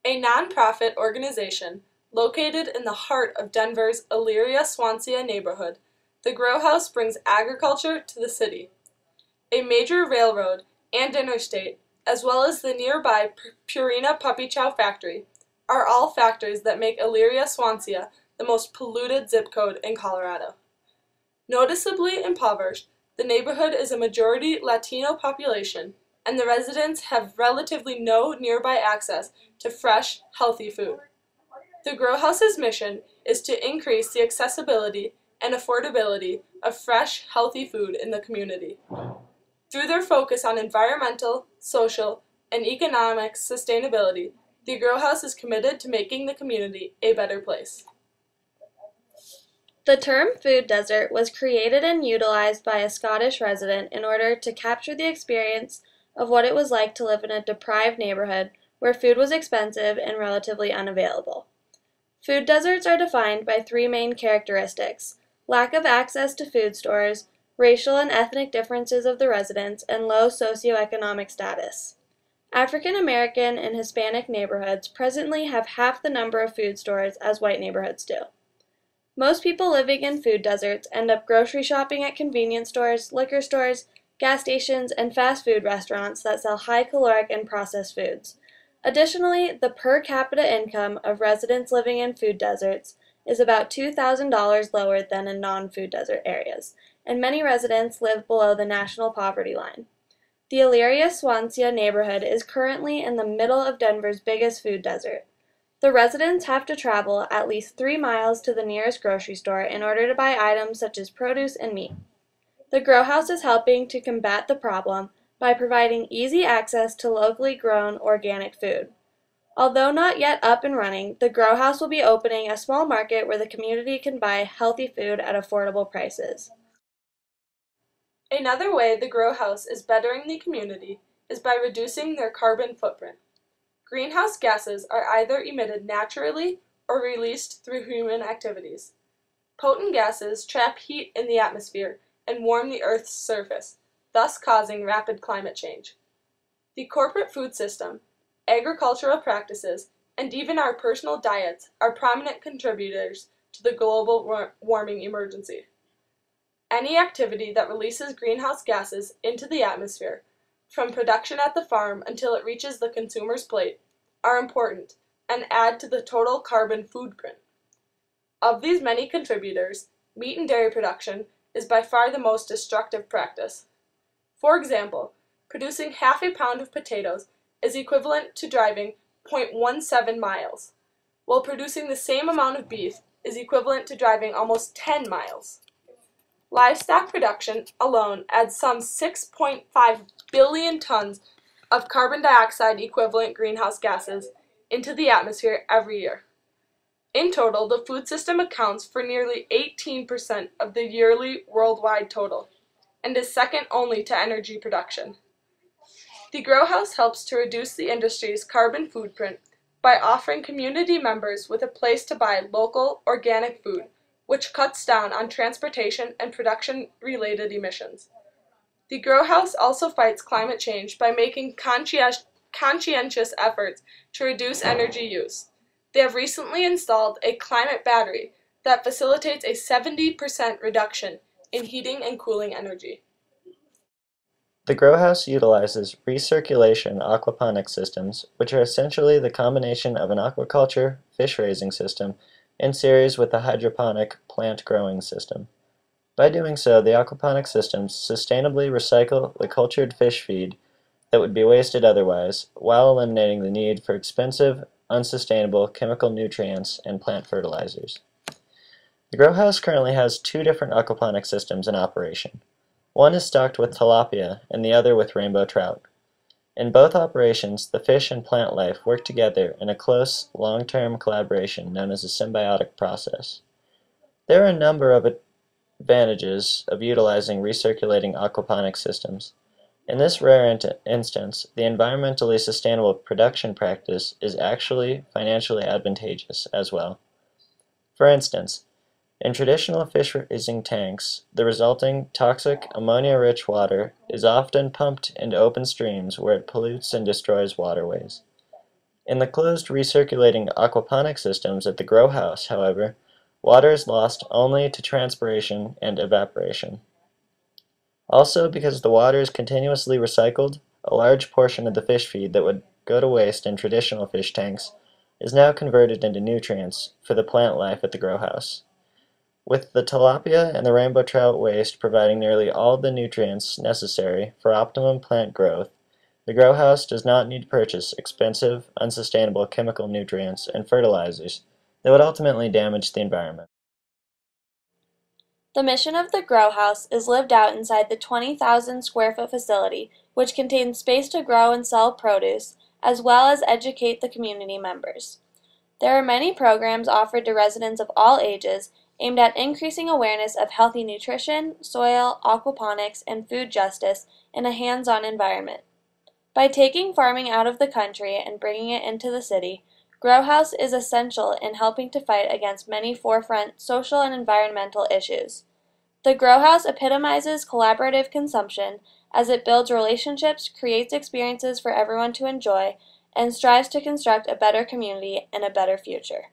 a nonprofit organization located in the heart of Denver's Elyria-Swansea neighborhood. The Grow Haus brings agriculture to the city. A major railroad and interstate, as well as the nearby Purina Puppy Chow factory, are all factors that make Elyria-Swansea the most polluted zip code in Colorado. Noticeably impoverished, the neighborhood is a majority Latino population, and the residents have relatively no nearby access to fresh, healthy food. The Grow Haus's mission is to increase the accessibility and affordability of fresh, healthy food in the community. Through their focus on environmental, social, and economic sustainability, the Grow Haus is committed to making the community a better place. The term food desert was created and utilized by a Scottish resident in order to capture the experience of what it was like to live in a deprived neighborhood where food was expensive and relatively unavailable. Food deserts are defined by three main characteristics: lack of access to food stores, racial and ethnic differences of the residents, and low socioeconomic status. African American and Hispanic neighborhoods presently have half the number of food stores as white neighborhoods do. Most people living in food deserts end up grocery shopping at convenience stores, liquor stores, gas stations, and fast food restaurants that sell high-caloric and processed foods. Additionally, the per capita income of residents living in food deserts is about $2,000 lower than in non-food desert areas, and many residents live below the national poverty line. The Elyria-Swansea neighborhood is currently in the middle of Denver's biggest food desert. The residents have to travel at least 3 miles to the nearest grocery store in order to buy items such as produce and meat. The Grow Haus is helping to combat the problem by providing easy access to locally grown organic food. Although not yet up and running, the Grow Haus will be opening a small market where the community can buy healthy food at affordable prices. Another way the Grow Haus is bettering the community is by reducing their carbon footprint. Greenhouse gases are either emitted naturally or released through human activities. Potent gases trap heat in the atmosphere and warm the Earth's surface, thus causing rapid climate change. The corporate food system, agricultural practices, and even our personal diets are prominent contributors to the global warming emergency. Any activity that releases greenhouse gases into the atmosphere, from production at the farm until it reaches the consumer's plate, are important and add to the total carbon footprint. Of these many contributors, meat and dairy production is by far the most destructive practice. For example, producing half a pound of potatoes is equivalent to driving 0.17 miles, while producing the same amount of beef is equivalent to driving almost 10 miles. Livestock production alone adds some 6.5 billion tons of carbon dioxide equivalent greenhouse gases into the atmosphere every year. In total, the food system accounts for nearly 18% of the yearly worldwide total, and is second only to energy production. The Grow Haus helps to reduce the industry's carbon footprint by offering community members with a place to buy local, organic food, which cuts down on transportation and production-related emissions. The Grow Haus also fights climate change by making conscientious efforts to reduce energy use. They have recently installed a climate battery that facilitates a 70% reduction in heating and cooling energy. The Grow Haus utilizes recirculation aquaponic systems, which are essentially the combination of an aquaculture fish raising system in series with a hydroponic plant growing system. By doing so, the aquaponic systems sustainably recycle the cultured fish feed that would be wasted otherwise, while eliminating the need for expensive, unsustainable chemical nutrients and plant fertilizers. The Grow Haus currently has 2 different aquaponic systems in operation. One is stocked with tilapia and the other with rainbow trout. In both operations, the fish and plant life work together in a close, long-term collaboration known as a symbiotic process. There are a number of advantages of utilizing recirculating aquaponic systems. In this rare instance, the environmentally sustainable production practice is actually financially advantageous as well. For instance, in traditional fish raising tanks, the resulting toxic ammonia-rich water is often pumped into open streams where it pollutes and destroys waterways. In the closed recirculating aquaponic systems at the Grow House, however, water is lost only to transpiration and evaporation. Also, because the water is continuously recycled, a large portion of the fish feed that would go to waste in traditional fish tanks is now converted into nutrients for the plant life at the Grow House. With the tilapia and the rainbow trout waste providing nearly all the nutrients necessary for optimum plant growth, the Grow House does not need to purchase expensive, unsustainable chemical nutrients and fertilizers that would ultimately damage the environment. The mission of the Grow House is lived out inside the 20,000 square foot facility, which contains space to grow and sell produce, as well as educate the community members. There are many programs offered to residents of all ages aimed at increasing awareness of healthy nutrition, soil, aquaponics, and food justice in a hands-on environment. By taking farming out of the country and bringing it into the city, Grow House is essential in helping to fight against many forefront social and environmental issues. The Grow House epitomizes collaborative consumption as it builds relationships, creates experiences for everyone to enjoy, and strives to construct a better community and a better future.